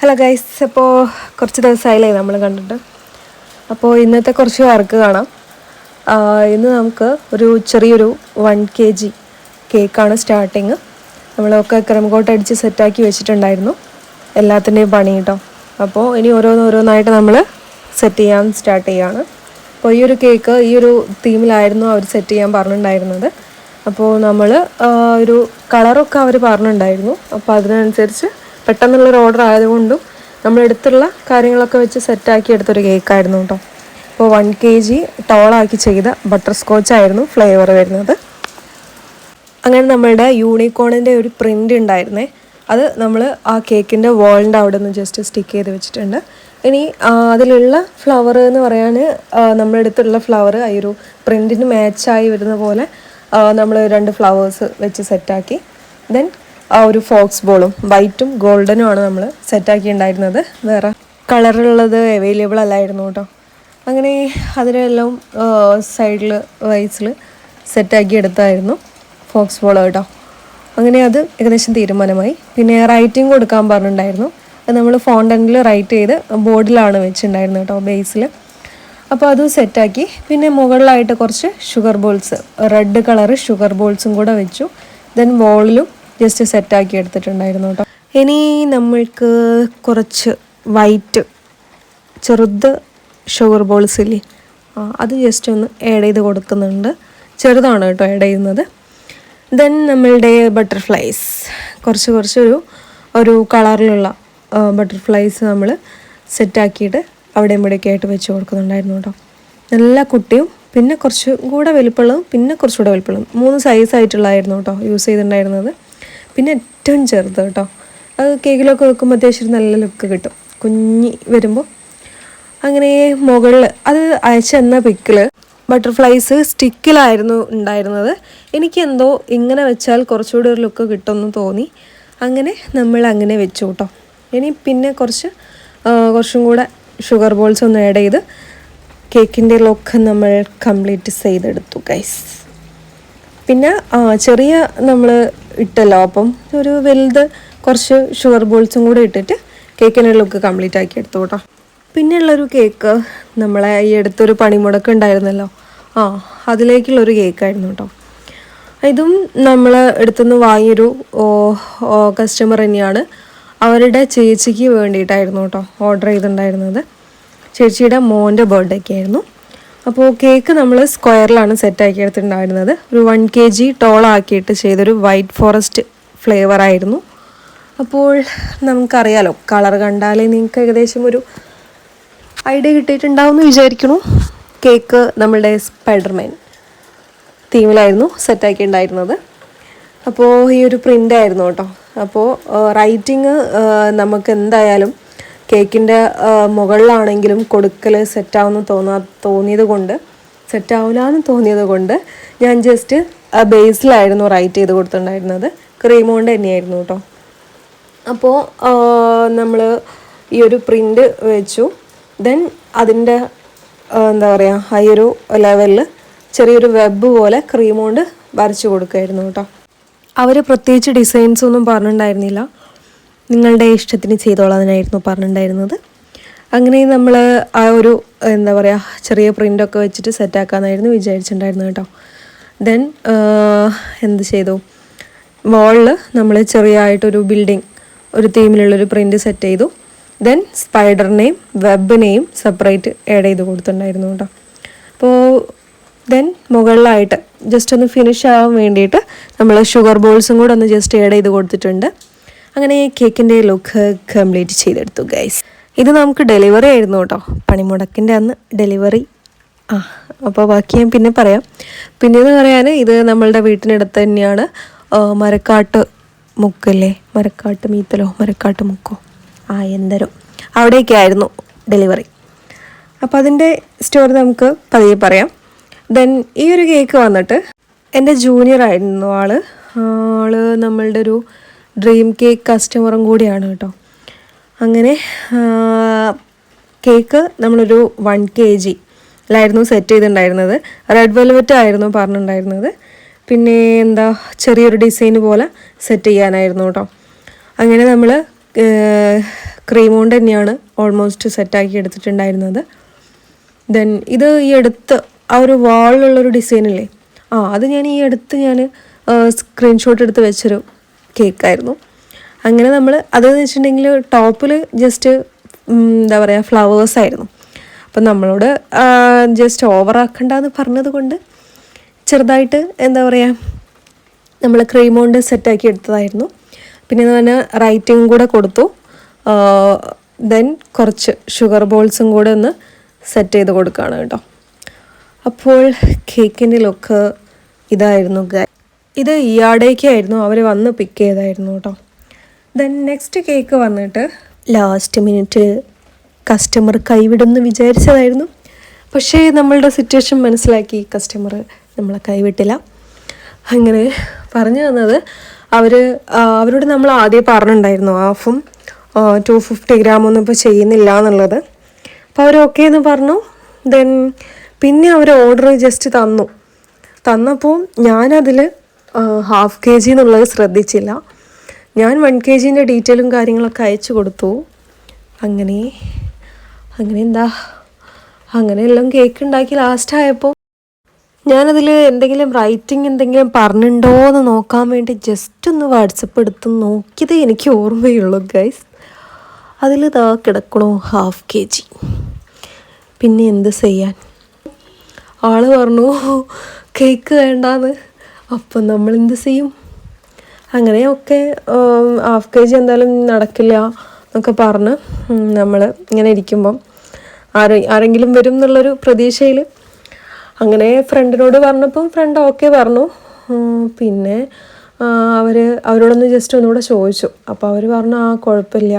Hello guys, അപ്പോൾ കുറച്ച് ദിവസമായില്ലേ നമ്മൾ കണ്ടിട്ട്. അപ്പോൾ ഇന്നത്തെ കുറച്ച് വർക്ക് കാണാം. ഇന്ന് നമുക്ക് ചെറിയൊരു 1 kg കേക്കാണ് സ്റ്റാർട്ടിങ്. നമ്മളൊക്കെ ക്രീം കോട്ട് അടിച്ച് സെറ്റാക്കി വെച്ചിട്ടുണ്ടായിരുന്നു, എല്ലാത്തിൻ്റെയും പണി കേട്ടോ. അപ്പോൾ ഇനി ഓരോന്നായിട്ട് നമ്മൾ സെറ്റ് ചെയ്യാൻ സ്റ്റാർട്ട് ചെയ്യുകയാണ്. അപ്പോൾ ഈ ഒരു കേക്ക് ഈ ഒരു തീമിലായിരുന്നു അവർ സെറ്റ് ചെയ്യാൻ പറഞ്ഞിട്ടുണ്ടായിരുന്നത്. അപ്പോൾ നമ്മൾ ഒരു കളറൊക്കെ അവർ പറഞ്ഞിട്ടുണ്ടായിരുന്നു. അപ്പോൾ അതിനനുസരിച്ച് പെട്ടെന്നുള്ളൊരു ഓർഡർ ആയതുകൊണ്ടും നമ്മളെടുത്തുള്ള കാര്യങ്ങളൊക്കെ വെച്ച് സെറ്റാക്കി എടുത്തൊരു കേക്കായിരുന്നു കേട്ടോ. അപ്പോൾ 1 kg ടോളാക്കി ചെയ്ത ബട്ടർ സ്കോച്ച് ആയിരുന്നു ഫ്ലേവർ വരുന്നത്. അങ്ങനെ നമ്മളുടെ യൂണിക്കോണിൻ്റെ ഒരു പ്രിൻ്റ് ഉണ്ടായിരുന്നേ, അത് നമ്മൾ ആ കേക്കിൻ്റെ വാളിൻ്റെ അവിടെ നിന്ന് ജസ്റ്റ് സ്റ്റിക്ക് ചെയ്ത് വെച്ചിട്ടുണ്ട്. ഇനി അതിലുള്ള ഫ്ലവർ എന്ന് പറയാൻ നമ്മളെടുത്തുള്ള ഫ്ലവർ ഈ ഒരു പ്രിൻറ്റിന് മാച്ചായി വരുന്ന പോലെ നമ്മൾ 2 ഫ്ലവേഴ്സ് വെച്ച് സെറ്റാക്കി. ദെൻ ഒരു ഫോക്സ് ബോളും വൈറ്റും ഗോൾഡനും ആണ് നമ്മൾ സെറ്റാക്കി ഉണ്ടായിരുന്നത്. വേറെ കളറുള്ളത് അവൈലബിൾ അല്ലായിരുന്നു കേട്ടോ. അങ്ങനെ അതിനെല്ലാം സൈഡിൽ വൈസിൽ സെറ്റാക്കി എടുത്തായിരുന്നു ഫോക്സ് ബോൾ കേട്ടോ. അങ്ങനെ അത് ഏകദേശം തീരുമാനമായി. പിന്നെ റൈറ്റിംഗ് കൊടുക്കാൻ പറഞ്ഞിട്ടുണ്ടായിരുന്നു. അത് നമ്മൾ ഫോണ്ടൻറ്റിൽ റൈറ്റ് ചെയ്ത് ബോർഡിലാണ് വെച്ചിട്ടുണ്ടായിരുന്നത് കേട്ടോ, ബേസിൽ. അപ്പോൾ അത് സെറ്റാക്കി. പിന്നെ മുകളിലായിട്ട് കുറച്ച് sugar balls, red colour sugar ബോൾസും കൂടെ വെച്ചു. ദെൻ വോളിലും ജസ്റ്റ് സെറ്റാക്കി എടുത്തിട്ടുണ്ടായിരുന്നു കേട്ടോ. ഇനി നമ്മൾക്ക് കുറച്ച് വൈറ്റ് ചെറുത് ഷുഗർ ബോൾസ് ഇല്ലേ, അത് ജസ്റ്റ് ഒന്ന് ആഡ് ചെയ്ത് കൊടുക്കുന്നുണ്ട്. ചെറുതാണ് കേട്ടോ ആഡ് ചെയ്യുന്നത്. ദെൻ നമ്മളുടെ ബട്ടർഫ്ലൈസ് കുറച്ച് ഒരു കളറിലുള്ള ബട്ടർഫ്ലൈസ് നമ്മൾ സെറ്റാക്കിയിട്ട് അവിടെയും ഇവിടെയൊക്കെ ആയിട്ട് വെച്ച് കൊടുക്കുന്നുണ്ടായിരുന്നു കേട്ടോ. നല്ല കുട്ടിയും പിന്നെ കുറച്ചും കൂടെ വലിപ്പമുള്ളതും പിന്നെ കുറച്ചുകൂടെ വലിപ്പമുള്ളതും 3 സൈസായിട്ടുള്ളതായിരുന്നു കേട്ടോ യൂസ് ചെയ്തിട്ടുണ്ടായിരുന്നത്. പിന്നെ ഏറ്റവും ചെറുത് കേട്ടോ, അത് കേക്കിലൊക്കെ വെക്കുമ്പോൾ അത്യാവശ്യം നല്ല ലുക്ക് കിട്ടും കുഞ്ഞി വരുമ്പോൾ. അങ്ങനെ മുകളിൽ അത് അയച്ചെന്ന പിക്കിൽ ബട്ടർഫ്ലൈസ് സ്റ്റിക്കിലായിരുന്നു ഉണ്ടായിരുന്നത്. എനിക്കെന്തോ ഇങ്ങനെ വെച്ചാൽ കുറച്ചുകൂടി ഒരു ലുക്ക് കിട്ടുമെന്ന് തോന്നി. അങ്ങനെ നമ്മൾ അങ്ങനെ വെച്ചു കേട്ടോ. ഇനി പിന്നെ കുറച്ചും കൂടെ ഷുഗർ ബോൾസ് ഒന്ന് ആഡ് ചെയ്ത് കേക്കിൻ്റെ ലുക്ക് നമ്മൾ കംപ്ലീറ്റ് ചെയ്തെടുത്തു ഗൈസ്. പിന്നെ ചെറിയ നമ്മൾ ഇട്ടല്ലോ, അപ്പം ഒരു വലുത് കുറച്ച് ഷുഗർ ബോൾസും കൂടെ ഇട്ടിട്ട് കേക്കിൻ്റെ ലുക്ക് കംപ്ലീറ്റ് ആക്കി എടുത്തു കേട്ടോ. പിന്നെയുള്ളൊരു കേക്ക് നമ്മളെ ഈ അടുത്തൊരു പണിമുടക്ക് ഉണ്ടായിരുന്നല്ലോ, അതിലേക്കുള്ളൊരു കേക്കായിരുന്നു കേട്ടോ. ഇതും നമ്മൾ അടുത്തുനിന്ന് വാങ്ങിയൊരു കസ്റ്റമർ തന്നെയാണ്. അവരുടെ ചേച്ചിക്ക് വേണ്ടിയിട്ടായിരുന്നു കേട്ടോ ഓർഡർ ചെയ്തിട്ടുണ്ടായിരുന്നത്. ചേച്ചിയുടെ മോൻ്റെ ബർത്ത്ഡേക്ക് ആയിരുന്നു. അപ്പോൾ കേക്ക് നമ്മൾ സ്ക്വയറിലാണ് സെറ്റാക്കി എടുത്തിട്ടുണ്ടായിരുന്നത്. ഒരു 1 kg ടോളാക്കിയിട്ട് ചെയ്തൊരു വൈറ്റ് ഫോറസ്റ്റ് ഫ്ലേവർ ആയിരുന്നു. അപ്പോൾ നമുക്കറിയാലോ, കളർ കണ്ടാലേ നിങ്ങൾക്ക് ഏകദേശം ഒരു ഐഡിയ കിട്ടിയിട്ടുണ്ടാവുമെന്ന് വിചാരിക്കുന്നു. കേക്ക് നമ്മളുടെ സ്പൈഡർമാൻ തീമിലായിരുന്നു സെറ്റാക്കി ഉണ്ടായിരുന്നത്. അപ്പോൾ ഈ ഒരു പ്രിൻ്റ് ആയിരുന്നു കേട്ടോ. അപ്പോൾ റൈറ്റിങ് നമുക്ക് എന്തായാലും കേക്കിൻ്റെ മുകളിലാണെങ്കിലും കൊടുക്കൽ തോന്നിയത് കൊണ്ട് ഞാൻ ജസ്റ്റ് ബേസിലായിരുന്നു റൈറ്റ് ചെയ്ത് കൊടുത്തിട്ടുണ്ടായിരുന്നത്. ക്രീം കൊണ്ട് തന്നെയായിരുന്നു കേട്ടോ. അപ്പോൾ നമ്മൾ ഈ ഒരു പ്രിൻ്റ് വെച്ചു. ദെൻ അതിൻ്റെ എന്താ പറയുക, ഈ ഒരു ലെവലിൽ ചെറിയൊരു വെബ് പോലെ ക്രീം കൊണ്ട് വരച്ച് കൊടുക്കുമായിരുന്നു കേട്ടോ. അവർ പ്രത്യേകിച്ച് ഡിസൈൻസ് ഒന്നും പറഞ്ഞിട്ടുണ്ടായിരുന്നില്ല, നിങ്ങളുടെ ഇഷ്ടത്തിന് ചെയ്തോളാനായിരുന്നു പറഞ്ഞിട്ടുണ്ടായിരുന്നത്. അങ്ങനെ നമ്മൾ ആ ഒരു എന്താ പറയുക ചെറിയ പ്രിൻ്റൊക്കെ വെച്ചിട്ട് സെറ്റാക്കാമെന്നായിരുന്നു വിചാരിച്ചിട്ടുണ്ടായിരുന്നത് കേട്ടോ. ദെൻ എന്ത് ചെയ്തു, വാളിൽ നമ്മൾ ചെറിയതായിട്ടൊരു ബിൽഡിങ് ഒരു തീമിലുള്ളൊരു പ്രിൻ്റ് സെറ്റ് ചെയ്തു. ദെൻ സ്പൈഡറിനെയും വെബിനെയും സെപ്പറേറ്റ് ആഡ് ചെയ്ത് കൊടുത്തിട്ടുണ്ടായിരുന്നു കേട്ടോ. അപ്പോൾ ദെൻ മുകളിലായിട്ട് ജസ്റ്റ് ഒന്ന് ഫിനിഷ് ആവാൻ വേണ്ടിയിട്ട് നമ്മൾ ഷുഗർ ബോൾസും കൂടെ ഒന്ന് ജസ്റ്റ് ആഡ് ചെയ്ത് കൊടുത്തിട്ടുണ്ട്. അങ്ങനെ കേക്കിൻ്റെ ലുക്ക് കംപ്ലീറ്റ് ചെയ്തെടുത്തു ഗൈസ്. ഇത് നമുക്ക് ഡെലിവറി ആയിരുന്നു കേട്ടോ, പണിമുടക്കിൻ്റെ അന്ന് ഡെലിവറി. അപ്പോൾ ബാക്കി ഞാൻ പിന്നെ പറയാം. പിന്നെയെന്ന് പറയാൻ ഇത് നമ്മളുടെ വീട്ടിനടുത്ത് തന്നെയാണ് മരക്കാട്ട് മുക്കല്ലേ, മരക്കാട്ട് മീത്തലോ മരക്കാട്ട് മുക്കോ എന്തരോ അവിടേക്ക് ആയിരുന്നു ഡെലിവറി. അപ്പോൾ അതിൻ്റെ സ്റ്റോറി നമുക്ക് പതിയെ പറയാം. ദെൻ ഈ ഒരു കേക്ക് വന്നിട്ട് എൻ്റെ ജൂനിയർ ആയിരുന്നു ആള് നമ്മളുടെ ഒരു ഡ്രീം കേക്ക് കസ്റ്റമറും കൂടിയാണ് കേട്ടോ. അങ്ങനെ കേക്ക് നമ്മളൊരു 1 kg സെറ്റ് ചെയ്തിട്ടുണ്ടായിരുന്നത്. റെഡ് വെൽവെറ്റ് ആയിരുന്നു പറഞ്ഞിട്ടുണ്ടായിരുന്നത്. പിന്നെ ചെറിയൊരു ഡിസൈൻ പോലെ സെറ്റ് ചെയ്യാനായിരുന്നു കേട്ടോ. അങ്ങനെ നമ്മൾ ക്രീം കൊണ്ട് തന്നെയാണ് ഓൾമോസ്റ്റ് സെറ്റാക്കി എടുത്തിട്ടുണ്ടായിരുന്നത്. ദെൻ ഇത് ഈ അടുത്ത് ആ ഒരു വാളിലുള്ളൊരു ഡിസൈനില്ലേ, അത് ഞാൻ ഈ അടുത്ത് ഞാൻ സ്ക്രീൻഷോട്ട് എടുത്ത് വെച്ചൊരു കേക്കായിരുന്നു. അങ്ങനെ നമ്മൾ അതെന്ന് വെച്ചിട്ടുണ്ടെങ്കിൽ ടോപ്പിൽ ജസ്റ്റ് എന്താ പറയുക ഫ്ലവേഴ്സായിരുന്നു. അപ്പം നമ്മളോട് ജസ്റ്റ് ഓവറാക്കണ്ടെന്ന് പറഞ്ഞത് കൊണ്ട് ചെറുതായിട്ട് എന്താ പറയുക നമ്മൾ ക്രീം കൊണ്ട് സെറ്റാക്കി എടുത്തതായിരുന്നു. പിന്നെ എന്ന് പറഞ്ഞാൽ റൈറ്റിംഗ് കൂടെ കൊടുത്തു. ദെൻ കുറച്ച് ഷുഗർ ബോൾസും കൂടെ ഒന്ന് സെറ്റ് ചെയ്ത് കൊടുക്കുകയാണ് കേട്ടോ. അപ്പോൾ കേക്കിൻ്റെ ലുക്ക് ഇതായിരുന്നു. ഇത് ഇയാടേക്കായിരുന്നു, അവർ വന്ന് പിക്ക് ചെയ്തായിരുന്നു കേട്ടോ. ദെൻ നെക്സ്റ്റ് കേക്ക് വന്നിട്ട് ലാസ്റ്റ് മിനിറ്റ് കസ്റ്റമർ കൈവിടുമെന്ന് വിചാരിച്ചതായിരുന്നു. പക്ഷേ നമ്മളുടെ സിറ്റുവേഷൻ മനസ്സിലാക്കി കസ്റ്റമർ നമ്മളെ കൈവിട്ടില്ല. അങ്ങനെ പറഞ്ഞു തന്നത് അവരോട് നമ്മൾ ആദ്യം പറഞ്ഞിട്ടുണ്ടായിരുന്നു ഹാഫും 250 ഗ്രാമൊന്നും ഇപ്പോൾ ചെയ്യുന്നില്ല എന്നുള്ളത്. അപ്പോൾ അവർ ഓക്കെ എന്ന് പറഞ്ഞു. ദെൻ പിന്നെ അവർ ഓർഡർ ജസ്റ്റ് തന്നപ്പോൾ ഞാനതിൽ ½ kg എന്നുള്ളത് ശ്രദ്ധിച്ചില്ല. ഞാൻ 1 kg ഡീറ്റെയിലും കാര്യങ്ങളൊക്കെ അയച്ചു കൊടുത്തു. അങ്ങനെ എല്ലാം കേക്ക് ഉണ്ടാക്കി ലാസ്റ്റായപ്പോൾ ഞാനതിൽ എന്തെങ്കിലും റൈറ്റിംഗ് എന്തെങ്കിലും പറഞ്ഞിട്ടുണ്ടോ എന്ന് നോക്കാൻ വേണ്ടി ജസ്റ്റ് ഒന്ന് വാട്സപ്പ് എടുത്ത് നോക്കിയത് എനിക്ക് ഓർമ്മയുള്ളൂ ഗൈസ്. അതിൽ കിടക്കണോ ½ kg. പിന്നെ എന്ത് ചെയ്യാൻ, ആൾ പറഞ്ഞു കേക്ക് വേണ്ടാന്ന്. അപ്പം നമ്മൾ എന്ത് ചെയ്യും? അങ്ങനെ ഒക്കെ ½ kg എന്തായാലും നടക്കില്ല എന്നൊക്കെ പറഞ്ഞ് നമ്മൾ ഇങ്ങനെ ഇരിക്കുമ്പം ആരെങ്കിലും വരും എന്നുള്ളൊരു പ്രതീക്ഷയിൽ അങ്ങനെ ഫ്രണ്ടിനോട് പറഞ്ഞപ്പം ഫ്രണ്ട് ഓക്കെ പറഞ്ഞു. പിന്നെ അവരോടൊന്ന് ജസ്റ്റ് ഒന്നുകൂടെ ചോദിച്ചു. അപ്പോൾ അവർ പറഞ്ഞു കുഴപ്പമില്ല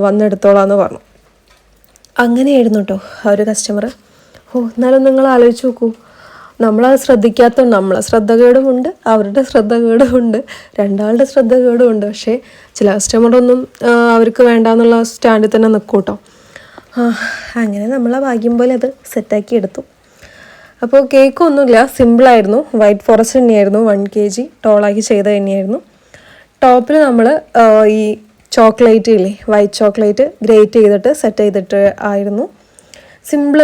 വന്നെടുത്തോളാന്ന് പറഞ്ഞു. അങ്ങനെയായിരുന്നു കേട്ടോ ആ ഒരു കസ്റ്റമർ. എന്നാലും നിങ്ങൾ ആലോചിച്ച് നോക്കൂ, നമ്മളത് ശ്രദ്ധിക്കാത്തതുകൊണ്ട് നമ്മളെ ശ്രദ്ധകേടുമുണ്ട്, അവരുടെ ശ്രദ്ധകേടുമുണ്ട്, രണ്ടാളുടെ ശ്രദ്ധകേടുമുണ്ട്. പക്ഷേ ചില കസ്റ്റമറൊന്നും അവർക്ക് വേണ്ടാന്നുള്ള സ്റ്റാൻഡിൽ തന്നെ നിൽക്കും കേട്ടോ. അങ്ങനെ നമ്മളെ ഭാഗ്യം പോലെ അത് സെറ്റാക്കി എടുത്തു. അപ്പോൾ കേക്കൊന്നുമില്ല, സിമ്പിളായിരുന്നു. വൈറ്റ് ഫോറസ്റ്റ് തന്നെയായിരുന്നു, 1 kg ടോളാക്കി ചെയ്ത് തന്നെയായിരുന്നു. ടോപ്പിൽ നമ്മൾ ഈ ചോക്ലേറ്റ് ഇല്ലേ, വൈറ്റ് ചോക്ലേറ്റ് ഗ്രേറ്റ് ചെയ്തിട്ട് സെറ്റ് ചെയ്തിട്ട് ആയിരുന്നു. സിമ്പിൾ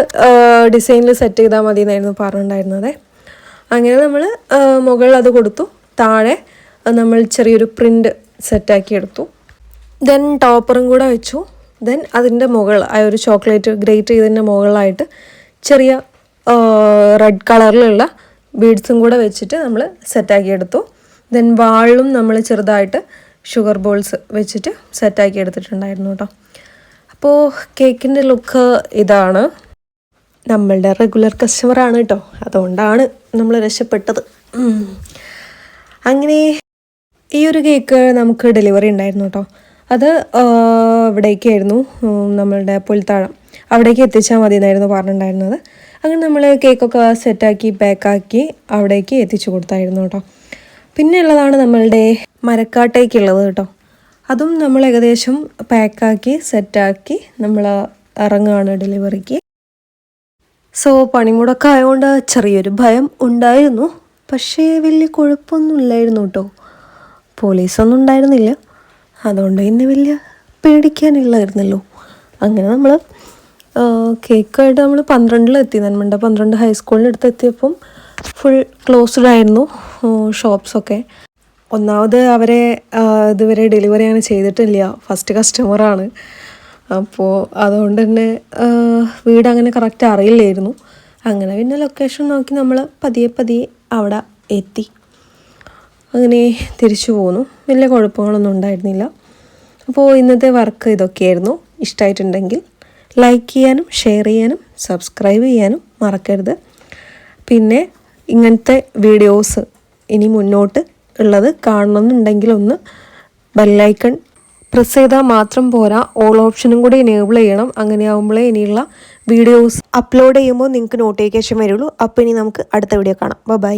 ഡിസൈനിൽ സെറ്റ് ചെയ്താൽ മതി എന്നായിരുന്നു പറഞ്ഞിട്ടുണ്ടായിരുന്നത്. അങ്ങനെ നമ്മൾ മുകളിൽ അത് കൊടുത്തു. താഴെ നമ്മൾ ചെറിയൊരു പ്രിൻ്റ് സെറ്റാക്കി എടുത്തു. ദെൻ ടോപ്പറും കൂടെ വെച്ചു. ദെൻ അതിൻ്റെ മുകളിൽ ആ ഒരു ചോക്ലേറ്റ് ഗ്രേറ്റ് ചെയ്തതിൻ്റെ മുകളിലായിട്ട് ചെറിയ റെഡ് കളറിലുള്ള ബീഡ്സും കൂടെ വെച്ചിട്ട് നമ്മൾ സെറ്റാക്കി എടുത്തു. ദെൻ വാളിലും നമ്മൾ ചെറുതായിട്ട് ഷുഗർ ബോൾസ് വെച്ചിട്ട് സെറ്റാക്കി എടുത്തിട്ടുണ്ടായിരുന്നു കേട്ടോ. അപ്പോൾ കേക്കിൻ്റെ ലുക്ക് ഇതാണ്. നമ്മളുടെ റെഗുലർ കസ്റ്റമറാണ് കേട്ടോ, അതുകൊണ്ടാണ് നമ്മൾ രക്ഷപ്പെട്ടത്. അങ്ങനെ ഈ ഒരു കേക്ക് നമുക്ക് ഡെലിവറി ഉണ്ടായിരുന്നു കേട്ടോ. അത് ഇവിടേക്കായിരുന്നു, നമ്മളുടെ പുൽത്താഴം അവിടേക്ക് എത്തിച്ചാൽ മതി എന്നായിരുന്നു പറഞ്ഞിട്ടുണ്ടായിരുന്നത്. അങ്ങനെ നമ്മൾ കേക്കൊക്കെ സെറ്റാക്കി പാക്കാക്കി അവിടേക്ക് എത്തിച്ചു കൊടുത്തായിരുന്നു കേട്ടോ. പിന്നെ ഉള്ളതാണ് നമ്മളുടെ മരക്കാട്ടേക്കുള്ളത് കേട്ടോ. അതും നമ്മൾ ഏകദേശം പാക്കാക്കി സെറ്റാക്കി നമ്മൾ ഇറങ്ങുകയാണ് ഡെലിവറിക്ക്. സോ പണിമുടക്കം ആയതുകൊണ്ട് ചെറിയൊരു ഭയം ഉണ്ടായിരുന്നു, പക്ഷേ വലിയ കുഴപ്പമൊന്നും ഇല്ലായിരുന്നു കേട്ടോ. പോലീസൊന്നും ഉണ്ടായിരുന്നില്ല, അതുകൊണ്ട് തന്നെ വലിയ പേടിക്കാനില്ലായിരുന്നല്ലോ. അങ്ങനെ നമ്മൾ കേക്കായിട്ട് നമ്മൾ 12 നന്മണ്ട 12 ഹൈസ്കൂളിനടുത്ത് എത്തിയപ്പം ഫുൾ ക്ലോസ്ഡ് ആയിരുന്നു ഷോപ്സൊക്കെ. ഒന്നാമത് അവരെ ഇതുവരെ ഡെലിവറി അങ്ങനെ ചെയ്തിട്ടില്ല, ഫസ്റ്റ് കസ്റ്റമറാണ്. അപ്പോൾ അതുകൊണ്ട് തന്നെ വീട് അങ്ങനെ കറക്റ്റ് അറിയില്ലായിരുന്നു. അങ്ങനെ പിന്നെ ലൊക്കേഷൻ നോക്കി നമ്മൾ പതിയെ അവിടെ എത്തി. അങ്ങനെ തിരിച്ചു പോന്നു. വലിയ കുഴപ്പങ്ങളൊന്നും ഉണ്ടായിരുന്നില്ല. അപ്പോൾ ഇന്നത്തെ വർക്ക് ഇതൊക്കെയായിരുന്നു. ഇഷ്ടമായിട്ടുണ്ടെങ്കിൽ ലൈക്ക് ചെയ്യാനും ഷെയർ ചെയ്യാനും സബ്സ്ക്രൈബ് ചെയ്യാനും മറക്കരുത്. പിന്നെ ഇങ്ങനത്തെ വീഡിയോസ് ഇനി മുന്നോട്ട് ഉള്ളത് കാണണമെന്നുണ്ടെങ്കിൽ ഒന്ന് ബെല്ലൈക്കൺ പ്രസ് ചെയ്താൽ മാത്രം പോരാ, ഓൾ ഓപ്ഷനും കൂടി എനേബിൾ ചെയ്യണം. അങ്ങനെ ആകുമ്പോഴേ ഇനിയുള്ള വീഡിയോസ് അപ്ലോഡ് ചെയ്യുമ്പോൾ നിങ്ങൾക്ക് നോട്ടിഫിക്കേഷൻ വരുള്ളൂ. അപ്പോൾ ഇനി നമുക്ക് അടുത്ത വീഡിയോ കാണാം. ബൈ.